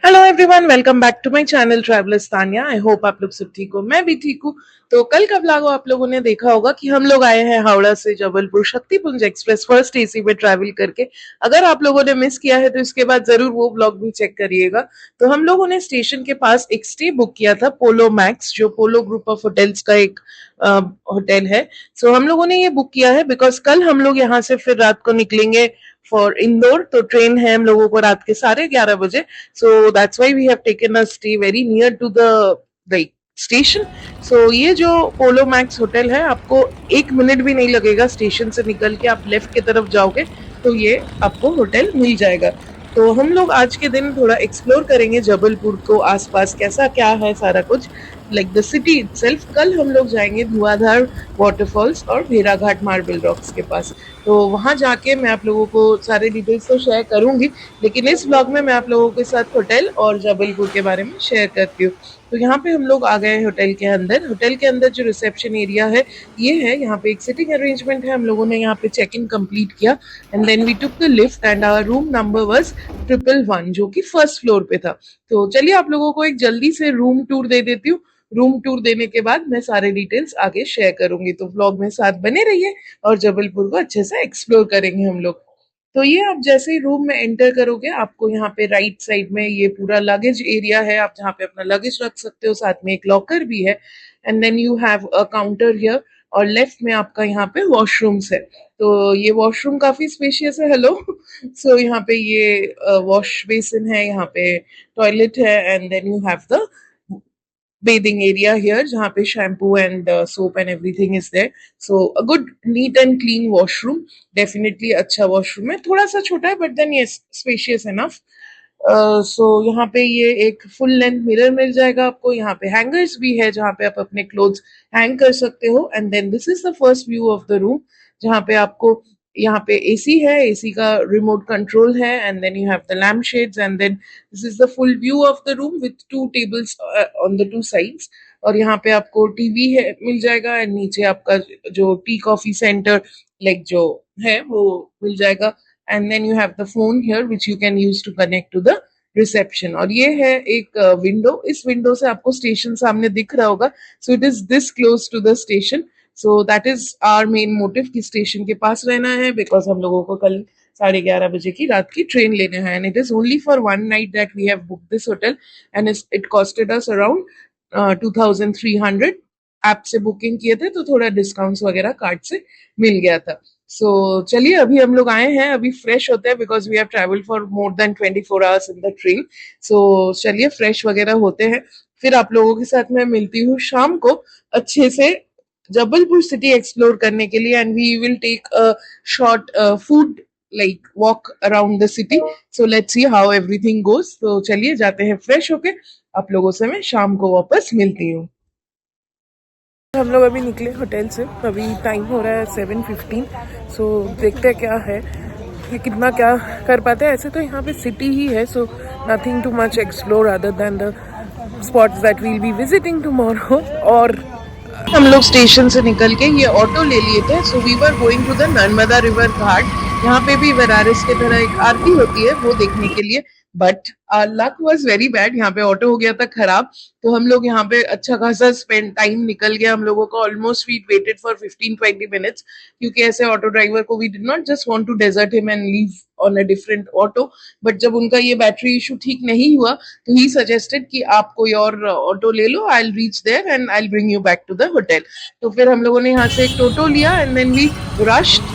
Hello everyone, welcome back to my channel travellers Tania. I hope आप लोग सब ठीक हो, मैं भी ठीक हूँ। तो कल का व्लॉग आप लोगों ने देखा होगा कि हम लोग आए हैं हावड़ा से Jabalpur Shaktipunj express first AC में ट्रैवल करके। अगर आप लोगों ने मिस किया है तो इसके बाद जरूर वो व्लॉग भी चेक करिएगा। तो हम लोगों ने स्टेशन के पास एक स्टे बुक किया था, पोलो मैक्स, जो पोलो ग्रुप ऑफ होटल्स का एक होटल है। सो हम लोगों ने ये बुक किया है बिकॉज कल हम लोग यहाँ से फिर रात को निकलेंगे फॉर इंदौर। तो ट्रेन है हम लोगों को रात के 11:30 बजे। So that's why we have taken a stay very near to the like station. So ये जो पोलो मैक्स होटल है, आपको 1 मिनट भी नहीं लगेगा स्टेशन से निकल के आप लेफ्ट की तरफ जाओगे तो ये आपको होटल मिल जाएगा। तो हम लोग आज के दिन थोड़ा एक्सप्लोर करेंगे जबलपुर को, आसपास कैसा क्या है सारा कुछ, लाइक द सिटी इटसेल्फ। कल हम लोग जाएंगे धुआंधार वाटरफॉल्स और भेड़ाघाट मार्बल रॉक्स के पास। तो वहां जाके मैं आप लोगों को सारे डिटेल्स तो शेयर करूंगी, लेकिन इस ब्लॉग में मैं आप लोगों के साथ होटल और जबलपुर के बारे में शेयर करती हूँ। तो यहाँ पे हम लोग आ गए होटल के अंदर। होटल के अंदर जो रिसेप्शन एरिया है ये है, यहाँ पे एक सिटिंग अरेंजमेंट है। हम लोगों ने यहाँ पे चेक इन कंप्लीट किया and then we took the lift and our room number was 111, जो कि फर्स्ट फ्लोर पे था। तो चलिए आप लोगों को एक जल्दी से रूम टूर दे देती हूँ। रूम टूर देने के बाद मैं सारे डिटेल्स आगे शेयर करूंगी, तो व्लॉग में साथ बने रहिए और जबलपुर को अच्छे से एक्सप्लोर करेंगे हम लोग। तो ये आप जैसे ही रूम में एंटर करोगे, आपको यहाँ पे राइट साइड में ये पूरा लगेज एरिया है, आप जहाँ पे अपना लगेज रख सकते हो, साथ में एक लॉकर भी है। And then you have a counter here, और लेफ्ट में आपका यहाँ पे वॉशरूम्स है। तो ये वॉशरूम काफी स्पेशियस है। हेलो सो यहाँ पे ये वॉश बेसिन है, यहाँ पे टॉयलेट है, and then you have the bathing area here जहाँ पे shampoo and soap and everything is there. So a good neat and clean washroom, definitely अच्छा washroom है, थोड़ा सा छोटा है but then yes spacious enough. सो यहाँ पे ये एक फुल लेंथ मिरर मिल जाएगा आपको। यहाँ पे हैंगर्स भी है जहाँ पे आप अपने क्लोथ्स हैंग कर सकते हो। And then this is the first view of the room, जहाँ पे आपको यहाँ पे एसी है, एसी का रिमोट कंट्रोल है, and then you have the lamp shades, and then this is the full view of the room with two tables on the two sides. और यहाँ पे आपको टीवी है मिल जाएगा, एंड नीचे आपका जो टी कॉफी सेंटर लाइक जो है वो मिल जाएगा। And then you have the phone here which you can use to connect to the reception. और ये है एक विंडो, इस विंडो से आपको स्टेशन सामने दिख रहा होगा। So it is this close to the station. So that is our main motive कि स्टेशन के पास रहना है, बिकॉज हम लोगों को कल 11:30 बजे की रात की ट्रेन लेने हैं। And it is only for one night that we have book this hotel, and it costed us around 2300। App से बुकिंग किए थे तो थोड़ा डिस्काउंट्स वगैरह कार्ड से मिल गया था। सो चलिए अभी हम लोग आए हैं, अभी फ्रेश होते हैं because we have travel for more than 24 hours in the train. So चलिए फ्रेश वगैरह होते हैं, फिर आप लोगों के साथ मैं मिलती हूँ शाम को अच्छे से जबलपुर सिटी एक्सप्लोर करने के लिए। And we will take a short food like walk around the city. So let's see how everything goes. तो चलिए जाते हैं फ्रेश होके, आप लोगों से मैं शाम को वापस मिलती हूँ। हम लोग अभी निकले होटल से, अभी टाइम हो रहा है 7:15। सो देखते हैं क्या है, ये कितना क्या कर पाते हैं। ऐसे तो यहाँ पे सिटी ही है, so nothing too much explore other than the spots that we'll be visiting tomorrow. और हम लोग स्टेशन से निकल के ये ऑटो ले लिए थे। So we were going to the Narmada river ghat. यहाँ पे भी वरारिस के तरह एक आरती होती है, वो देखने के लिए। But luck was very bad, यहाँ पे ऑटो हो गया था खराब। तो हम लोग यहाँ पे अच्छा खासा स्पेंड टाइम निकल गया हम लोगों को। Almost we waited for 15-20 minutes, क्योंकि ऐसे ऑटो ड्राइवर को we did not just want to desert him and leave on a different auto. But जब उनका ये बैटरी इशू ठीक नहीं हुआ तो ही सजेस्टेड कि आप कोई और ऑटो ले लो, I will reach there and I will bring you back to the hotel. तो फिर हम लोगों ने यहाँ से एक टोटो लिया and then we rushed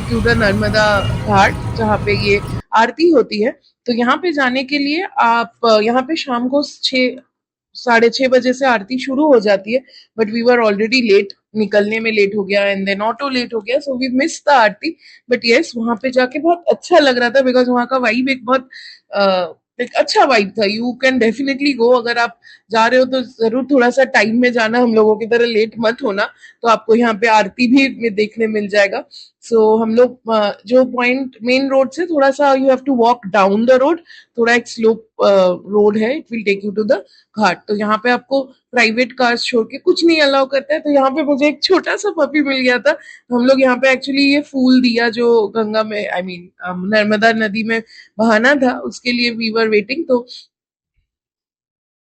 to the Narmada ghat जहाँ पे ये आरती होती है। तो यहाँ पे जाने के लिए आप यहाँ पे शाम को 6-6:30 बजे से आरती शुरू हो जाती है। But we were already late, निकलने में लेट हो गया एंड देन ऑटो लेट हो गया, so we miss the aarti. But yes वहां पे जाके बहुत अच्छा लग रहा था बिकॉज वहां का वाइब एक बहुत एक अच्छा वाइब था। यू कैन डेफिनेटली गो, अगर आप जा रहे हो तो जरूर थोड़ा सा टाइम में जाना, हम लोगों की तरह लेट मत होना। तो आपको यहाँ पे आरती भी देखने मिल जाएगा। सो हम लोग जो पॉइंट मेन रोड से थोड़ा सा you have to walk down the road, थोड़ा एक स्लोप रोड है, it will take you to the ghat. तो यहाँ पे आपको प्राइवेट कार्स छोड़ के कुछ नहीं अलाउ करता है। तो यहाँ पे मुझे एक छोटा सा पपी मिल गया था। हम लोग यहाँ पे एक्चुअली ये फूल दिया जो गंगा में नर्मदा नदी में बहाना था, उसके लिए वी वर वेटिंग। तो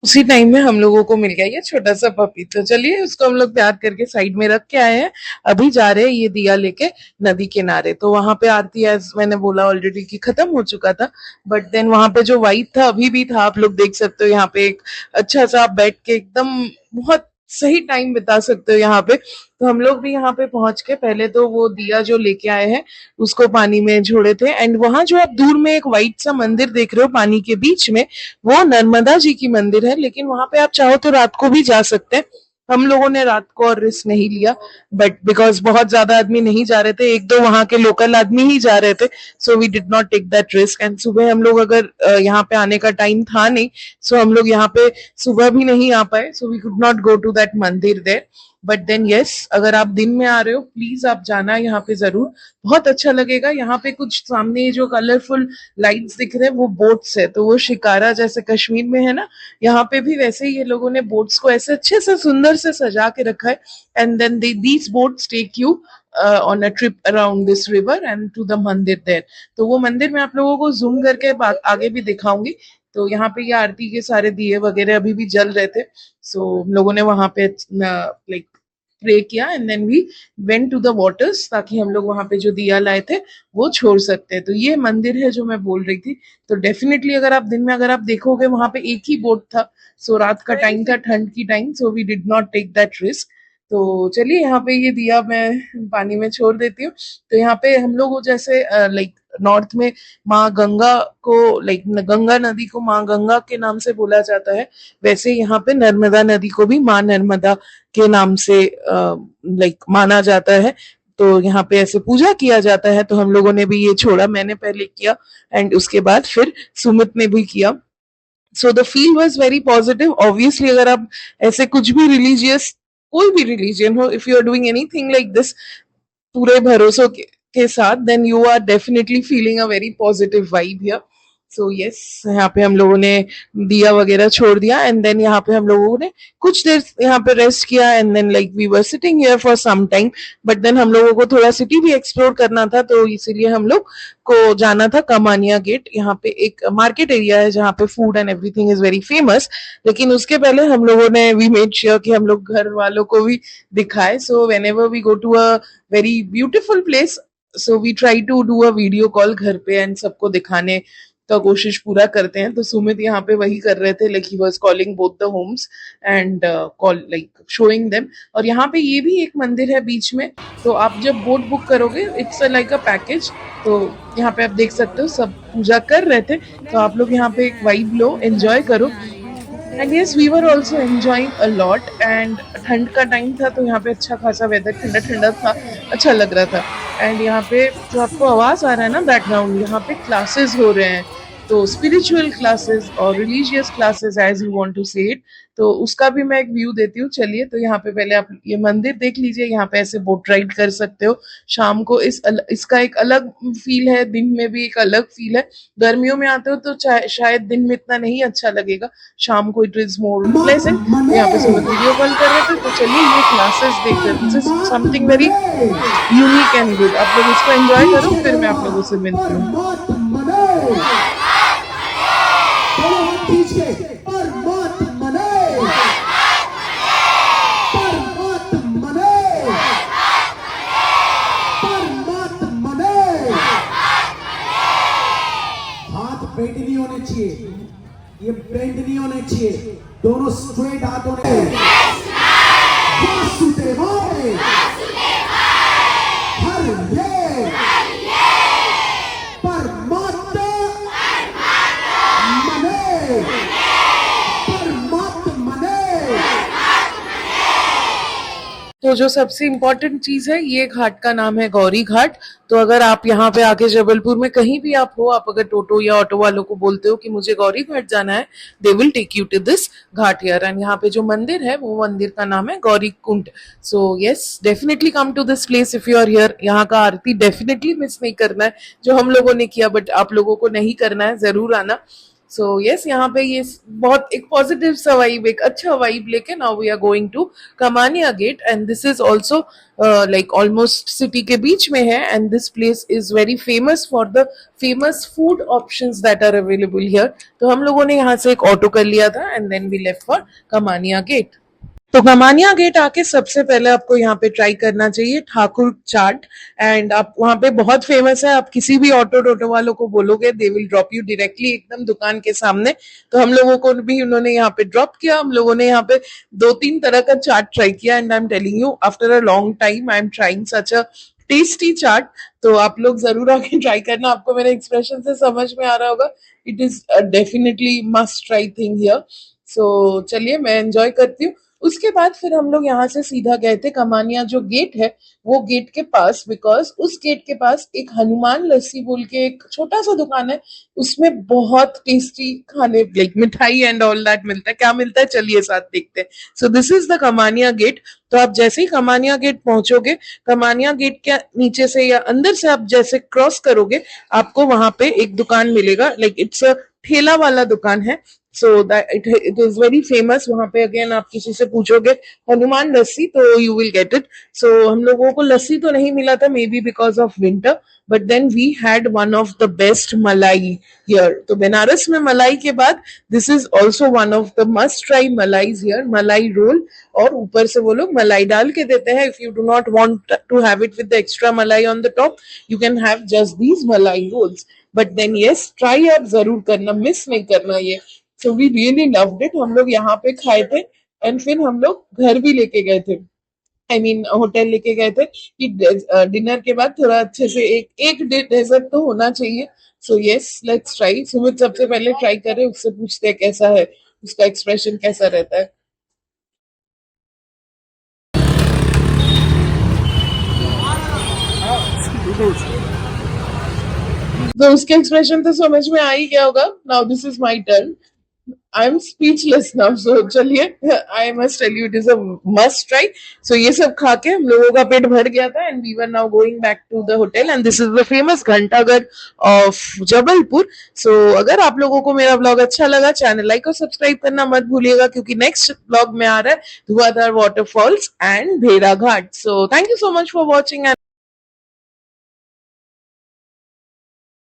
उसी टाइम में हम लोगों को मिल गया ये छोटा सा पपी। तो चलिए उसको हम लोग प्यार करके साइड में रख के आए हैं। अभी जा रहे हैं ये दिया लेके नदी किनारे। तो वहां पे आरती, एज मैंने बोला ऑलरेडी, कि खत्म हो चुका था, बट देन वहां पे जो वाइब था अभी भी था। आप लोग देख सकते हो यहाँ पे एक अच्छा सा, आप बैठ के एकदम बहुत सही टाइम बिता सकते हो यहाँ पे। तो हम लोग भी यहाँ पे पहुंच के पहले तो वो दिया जो लेके आए हैं उसको पानी में छोड़े थे। एंड वहां जो आप दूर में एक व्हाइट सा मंदिर देख रहे हो पानी के बीच में, वो नर्मदा जी की मंदिर है। लेकिन वहां पे आप चाहो तो रात को भी जा सकते हैं। हम लोगों ने रात को और रिस्क नहीं लिया, बट बिकॉज बहुत ज्यादा आदमी नहीं जा रहे थे, एक दो वहां के लोकल आदमी ही जा रहे थे, so we did not take that risk. And सुबह हम लोग, अगर यहाँ पे आने का टाइम था नहीं, सो हम लोग यहाँ पे सुबह भी नहीं आ पाए, so we could not go to that mandir there. But then yes, अगर आप दिन में आ रहे हो प्लीज आप जाना यहाँ पे जरूर, बहुत अच्छा लगेगा। यहाँ पे कुछ सामने जो कलरफुल लाइट्स दिख रहे हैं वो बोट्स है। तो वो शिकारा जैसे कश्मीर में है ना, यहाँ पे भी वैसे ही ये लोगों ने बोट्स को ऐसे अच्छे से सुंदर से सजा के रखा है। And then these boats take you on a trip around this river and to the mandir there. तो वो मंदिर मैं आप लोगों को जूम करके आगे भी दिखाऊंगी। तो यहाँ पे ये आरती के सारे दिए वगैरह अभी भी जल रहे थे। सो हम लोगों ने वहां पे लाइक प्रे किया and then we went to the waters, ताकि हम लोग वहां पे जो दिया लाए थे वो छोड़ सकते हैं। तो ये मंदिर है जो मैं बोल रही थी। तो डेफिनेटली अगर आप दिन में अगर आप देखोगे वहां पे एक ही बोट था। सो रात का टाइम था, ठंड की time, so we did not take that risk. तो चलिए यहाँ पे ये दिया मैं पानी में छोड़ देती हूँ। तो यहाँ पे हम लोग जैसे लाइक नॉर्थ में माँ गंगा को, लाइक गंगा नदी को माँ गंगा के नाम से बोला जाता है, वैसे यहाँ पे नर्मदा नदी को भी माँ नर्मदा के नाम से लाइक माना जाता है। तो यहाँ पे ऐसे पूजा किया जाता है। तो हम लोगों ने भी ये छोड़ा, मैंने पहले किया एंड उसके बाद फिर सुमित ने भी किया। So the feel was very positive. Obviously अगर आप ऐसे कुछ भी रिलीजियस, कोई भी रिलीजन हो, if you are doing anything like this पूरे भरोसों के साथ, then you are definitely feeling a very positive vibe here. So yes, यहाँ पे हम लोगों ने दिया वगैरह छोड़ दिया एंड देन यहाँ पे हम लोगों ने कुछ देर यहाँ पे रेस्ट किया and then like we were sitting here for some time. But then हम लोगों को थोड़ा सिटी भी एक्सप्लोर करना था, तो इसीलिए हम लोग को जाना था कमानिया गेट। यहाँ पे एक मार्केट एरिया है जहाँ पे food and everything is very famous. लेकिन उसके पहले हम लोगों ने वी मेड श्योर कि हम लोग घर वालों को भी दिखाए। So whenever we go to a very beautiful place, so we try to do a video call घर पे एंड सबको दिखाने का कोशिश पूरा करते हैं। तो सुमित यहाँ पे वही कर रहे थे, like he was calling both the homes and call like showing them. और यहाँ पे ये भी एक मंदिर है बीच में। तो आप जब बोट बुक करोगे, इट्स लाइक अ पैकेज। तो यहाँ पे आप देख सकते हो सब पूजा कर रहे थे। तो आप लोग यहाँ पे एक वाइब लो, एंजॉय करो। And yes, we were also enjoying a lot. And ठंड का टाइम था तो यहाँ पे अच्छा खासा वेदर, ठंडा ठंडा था, अच्छा लग रहा था। एंड यहाँ पे जो आपको आवाज आ रहा है ना बैकग्राउंड, यहाँ पे क्लासेस हो रहे हैं। तो स्पिरिचुअल क्लासेस और religious classes, as you want to say it. तो उसका भी मैं एक व्यू देती हूँ। चलिए, तो यहाँ पे पहले आप ये मंदिर देख लीजिए। यहाँ पे ऐसे बोट राइड कर सकते हो शाम को। इसका एक अलग फील है, दिन में भी एक अलग फील है। गर्मियों में आते हो तो शायद दिन में इतना नहीं अच्छा लगेगा, शाम को इट इज मोर प्लेजेंट। तो यहाँ पे सुबह वीडियो कॉल कर रहे थे। तो चलिए ये क्लासेस देख रहे थे, this is something very unique and good. आप लोग इसको एंजॉय करो, फिर मैं आप लोगों से मिलती हूँ। बेंड नहीं होने चाहिए, ये बेंड नहीं होने चाहिए, दोनों स्ट्रेट हाथ होने। वासुदेवाय हरे परमात्मा मने, परमात्मा मने। तो जो सबसे इम्पोर्टेंट चीज है, ये घाट का नाम है गौरी घाट। तो अगर आप यहाँ पे आके जबलपुर में कहीं भी आप हो, आप अगर टोटो या ऑटो वालों को बोलते हो कि मुझे गौरी घाट जाना है, they will take you to this ghat here. And यहाँ पे जो मंदिर है वो मंदिर का नाम है Gauri Kund. So yes, definitely come to this place if you are here. यहाँ का आरती डेफिनेटली मिस नहीं करना है, जो हम लोगों ने किया, बट आप लोगों को नहीं करना है, जरूर आना। सो यस, यहाँ पे ये बहुत एक पॉजिटिव सा वाइब, एक अच्छा वाइब लेके now we are going to Kamania gate, and this is also like almost city के बीच में है, and this place is very famous for the famous food options that are available here. तो हम लोगों ने यहाँ से एक ऑटो कर लिया था and then we left for Kamania gate. तो कमानिया गेट आके सबसे पहले आपको यहाँ पे ट्राई करना चाहिए ठाकुर चाट, एंड आप वहाँ पे बहुत फेमस है। आप किसी भी ऑटो टोटो वालों को बोलोगे, they will drop you directly एकदम दुकान के सामने। तो हम लोगों को भी उन्होंने यहाँ पे ड्रॉप किया। हम लोगों ने यहाँ पे 2-3 तरह का चाट ट्राई किया, and I am telling you after a long time I am trying such a tasty chaat. तो आप लोग जरूर आके ट्राई करना, आपको मेरे एक्सप्रेशन से समझ में आ रहा होगा, it is definitely must try thing here. So चलिए मैं एंजॉय करती हूँ। उसके बाद फिर हम लोग यहाँ से सीधा गए थे कमानिया जो गेट है वो गेट के पास, बिकॉज उस गेट के पास एक हनुमान लस्सी बोल के एक छोटा सा दुकान है, उसमें बहुत टेस्टी खाने लाइक मिठाई एंड ऑल दैट मिलता है। क्या मिलता है चलिए साथ देखते हैं। So this is the Kamania gate. तो आप जैसे ही कमानिया गेट पहुंचोगे, कमानिया गेट के नीचे से या अंदर से आप जैसे क्रॉस करोगे, आपको वहां पे एक दुकान मिलेगा, लाइक इट्स अ ठेला वाला दुकान है। So that it is very famous. वहां पे अगेन आप किसी से पूछोगे हनुमान लस्सी तो you will get it. So हम लोगों को लस्सी तो नहीं मिला था, maybe because of winter, but then we had one of the best malai here. तो बनारस में मलाई के बाद this is also one of the must try malais here, malai roll. और ऊपर से वो लोग मलाई डाल के देते हैं। If you do not want to have it with the extra malai on the top, you can have just these malai rolls. But then yes, try आप जरूर करना, मिस नहीं करना ये। So we really loved it. हम लोग यहाँ पे खाए थे एंड फिर हम लोग घर भी लेके गए थे, आई मीन होटल लेके गए थे कि डिनर के बाद थोड़ा अच्छे से एक डेजर्ट तो होना चाहिए। So yes, let's try. Sumit सबसे पहले ट्राई करे, उससे पूछते हैं कैसा है, उसका एक्सप्रेशन कैसा रहता है। तो उसके एक्सप्रेशन तो समझ में आ ही गया होगा। Now this is my turn. I am speechless now. So चलिए, I must tell you it is a must try. सो ये सब खा के हम लोगों का पेट भर गया था, and we were now going back to the hotel, and this is the famous Ghantaghar of Jabalpur. So अगर आप लोगों को मेरा ब्लॉग अच्छा लगा, चैनल लाइक और सब्सक्राइब करना मत भूलिएगा, क्योंकि नेक्स्ट ब्लॉग में आ रहा है धुआंधार waterfalls and Bheda Ghat. So thank you so much for watching.